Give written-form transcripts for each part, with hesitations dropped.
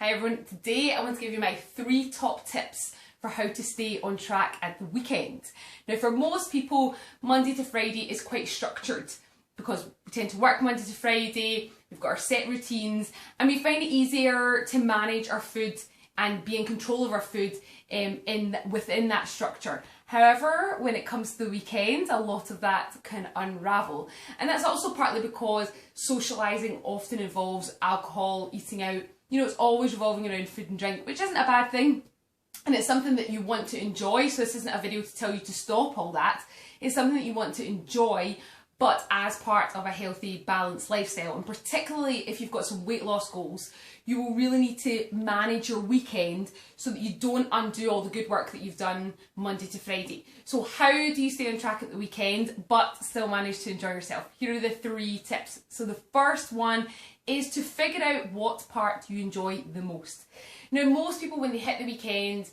Hi everyone, today I want to give you my 3 top tips for how to stay on track at the weekend. Now for most people, Monday to Friday is quite structured because we tend to work Monday to Friday, we've got our set routines and we find it easier to manage our food and be in control of our food within that structure. However, when it comes to the weekend, a lot of that can unravel. And that's also partly because socialising often involves alcohol, eating out. You know, it's always revolving around food and drink, which isn't a bad thing. And it's something that you want to enjoy. So this isn't a video to tell you to stop all that. It's something that you want to enjoy, but as part of a healthy, balanced lifestyle. And particularly if you've got some weight loss goals, you will really need to manage your weekend so that you don't undo all the good work that you've done Monday to Friday. So how do you stay on track at the weekend but still manage to enjoy yourself? Here are the 3 tips. So the first one is to figure out what part you enjoy the most. Now most people, when they hit the weekend,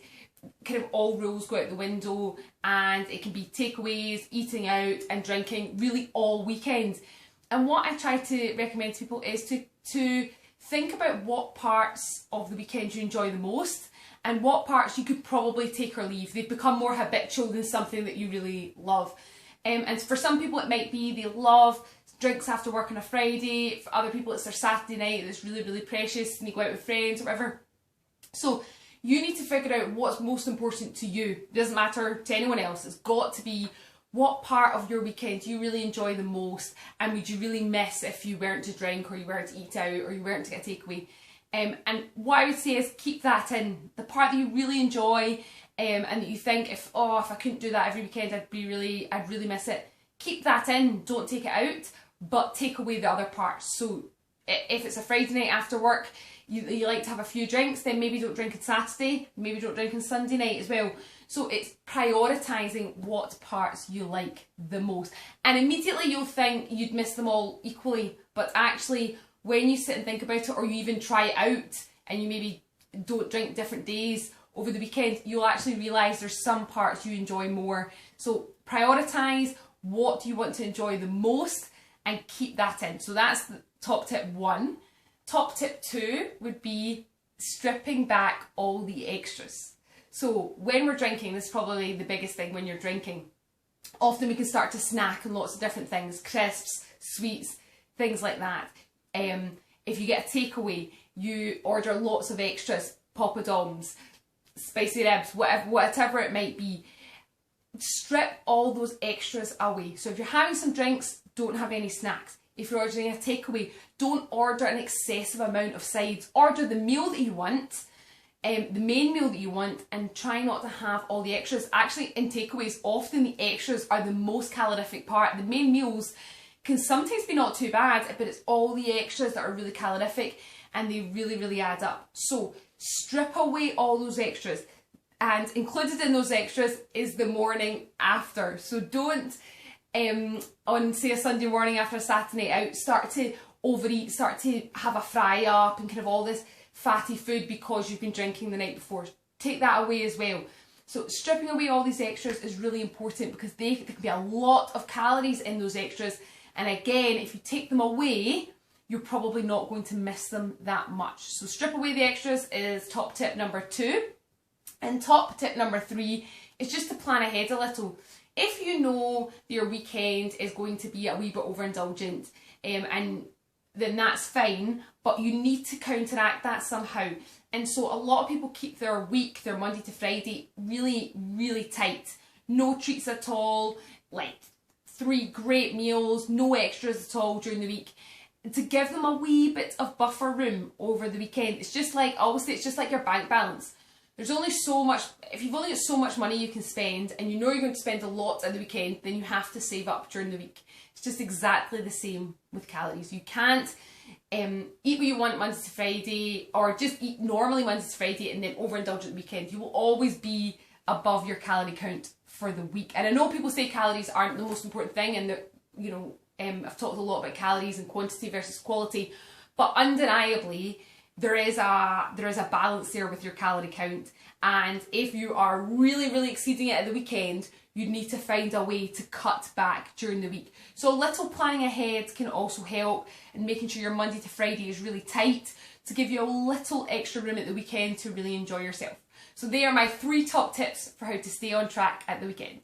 kind of all rules go out the window and it can be takeaways, eating out and drinking really all weekend. And what I try to recommend to people is to think about what parts of the weekend you enjoy the most and what parts you could probably take or leave. They've become more habitual than something that you really love. And for some people it might be they love drinks after work on a Friday. For other people it's their Saturday night that's really, really precious and they go out with friends or whatever. So you need to figure out what's most important to you. It doesn't matter to anyone else. It's got to be what part of your weekend you really enjoy the most and would you really miss if you weren't to drink or you weren't to eat out or you weren't to get a takeaway. And what I would say is keep that in. The part that you really enjoy and that you think if I couldn't do that every weekend I'd really miss it. Keep that in, don't take it out, but take away the other parts. So if it's a Friday night after work, you like to have a few drinks, then maybe don't drink on Saturday, maybe don't drink on Sunday night as well. So it's prioritising what parts you like the most. And immediately you'll think you'd miss them all equally, but actually when you sit and think about it or you even try it out and you maybe don't drink different days over the weekend, you'll actually realise there's some parts you enjoy more. So prioritise what you want to enjoy the most and keep that in. So that's the top tip 1. Top tip 2 would be stripping back all the extras. So when we're drinking, this is probably the biggest thing when you're drinking. Often we can start to snack on lots of different things, crisps, sweets, things like that. If you get a takeaway, you order lots of extras, poppadoms, spicy ribs, whatever it might be. Strip all those extras away. So if you're having some drinks, don't have any snacks. If you're ordering a takeaway, don't order an excessive amount of sides. Order the meal that you want, the main meal that you want, and try not to have all the extras. Actually, in takeaways, often the extras are the most calorific part. The main meals can sometimes be not too bad, but it's all the extras that are really calorific and they really, really add up. So strip away all those extras. And included in those extras is the morning after. So don't on say a Sunday morning after a Saturday night out start to overeat, start to have a fry up and kind of all this fatty food because you've been drinking the night before. Take that away as well. So stripping away all these extras is really important because there can be a lot of calories in those extras, and again if you take them away you're probably not going to miss them that much. So strip away the extras is top tip number 2. And top tip number 3 is just to plan ahead a little. If you know your weekend is going to be a wee bit overindulgent, and then that's fine, but you need to counteract that somehow. And so a lot of people keep their week, their Monday to Friday, really, really tight. No treats at all, like 3 great meals, no extras at all during the week. To give them a wee bit of buffer room over the weekend. It's just like, I always say, it's just like your bank balance. There's only so much, if you've only got so much money you can spend and you know you're going to spend a lot at the weekend, then you have to save up during the week. It's just exactly the same with calories. You can't eat what you want Monday to Friday or just eat normally Monday to Friday and then overindulge at the weekend. You will always be above your calorie count for the week. And I know people say calories aren't the most important thing and that, you know, I've talked a lot about calories and quantity versus quality, but undeniably there is a balance there with your calorie count, and if you are really, really exceeding it at the weekend, you need to find a way to cut back during the week. So a little planning ahead can also help, and making sure your Monday to Friday is really tight to give you a little extra room at the weekend to really enjoy yourself. So they are my 3 top tips for how to stay on track at the weekend.